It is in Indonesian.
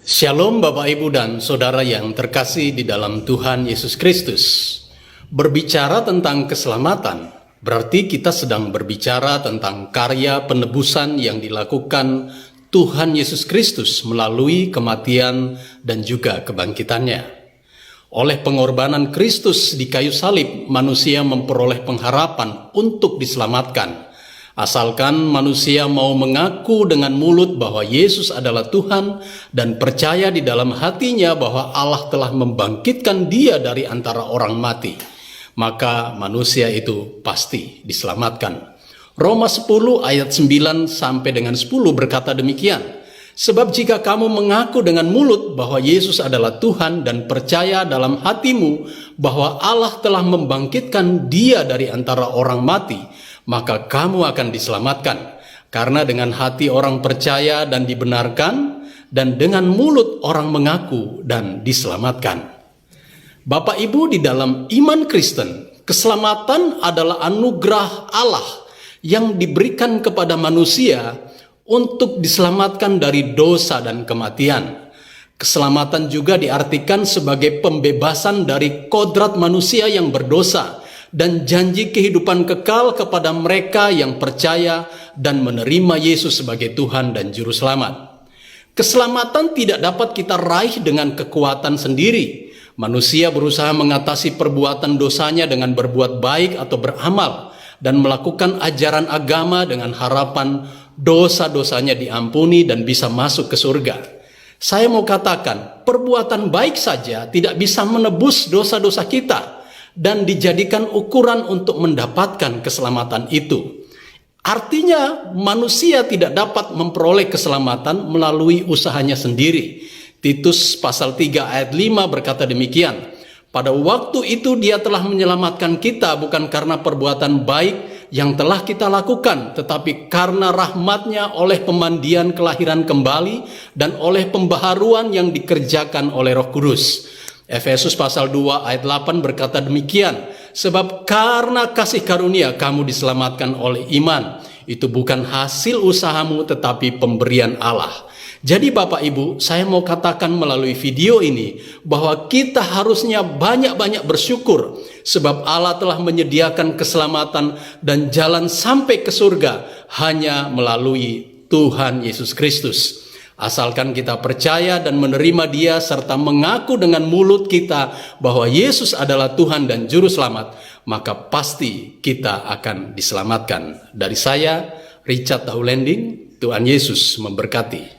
Shalom Bapak Ibu dan Saudara yang terkasih di dalam Tuhan Yesus Kristus. Berbicara tentang keselamatan, berarti kita sedang berbicara tentang karya penebusan yang dilakukan Tuhan Yesus Kristus melalui kematian dan juga kebangkitannya. Oleh pengorbanan Kristus di kayu salib, manusia memperoleh pengharapan untuk diselamatkan. Asalkan manusia mau mengaku dengan mulut bahwa Yesus adalah Tuhan dan percaya di dalam hatinya bahwa Allah telah membangkitkan dia dari antara orang mati, maka manusia itu pasti diselamatkan. Roma 10 ayat 9 sampai dengan 10 berkata demikian. Sebab jika kamu mengaku dengan mulut bahwa Yesus adalah Tuhan dan percaya dalam hatimu bahwa Allah telah membangkitkan dia dari antara orang mati, maka kamu akan diselamatkan. Karena dengan hati orang percaya dan dibenarkan, dan dengan mulut orang mengaku dan diselamatkan. Bapak Ibu, di dalam iman Kristen, keselamatan adalah anugerah Allah yang diberikan kepada manusia untuk diselamatkan dari dosa dan kematian. Keselamatan juga diartikan sebagai pembebasan dari kodrat manusia yang berdosa dan janji kehidupan kekal kepada mereka yang percaya dan menerima Yesus sebagai Tuhan dan Juru Selamat. Keselamatan tidak dapat kita raih dengan kekuatan sendiri. Manusia berusaha mengatasi perbuatan dosanya dengan berbuat baik atau beramal dan melakukan ajaran agama dengan harapan dosa-dosanya diampuni dan bisa masuk ke surga. Saya mau katakan, perbuatan baik saja tidak bisa menebus dosa-dosa kita dan dijadikan ukuran untuk mendapatkan keselamatan itu. Artinya manusia tidak dapat memperoleh keselamatan melalui usahanya sendiri. Titus pasal 3 ayat 5 berkata demikian. Pada waktu itu dia telah menyelamatkan kita bukan karena perbuatan baik yang telah kita lakukan, tetapi karena rahmat-Nya oleh pemandian kelahiran kembali dan oleh pembaharuan yang dikerjakan oleh Roh Kudus. Efesus pasal 2 ayat 8 berkata demikian, sebab karena kasih karunia kamu diselamatkan oleh iman, itu bukan hasil usahamu tetapi pemberian Allah. Jadi Bapak Ibu, saya mau katakan melalui video ini bahwa kita harusnya banyak-banyak bersyukur sebab Allah telah menyediakan keselamatan dan jalan sampai ke surga hanya melalui Tuhan Yesus Kristus. Asalkan kita percaya dan menerima Dia serta mengaku dengan mulut kita bahwa Yesus adalah Tuhan dan Juru Selamat, maka pasti kita akan diselamatkan. Dari saya, Richard Taulending, Tuhan Yesus memberkati.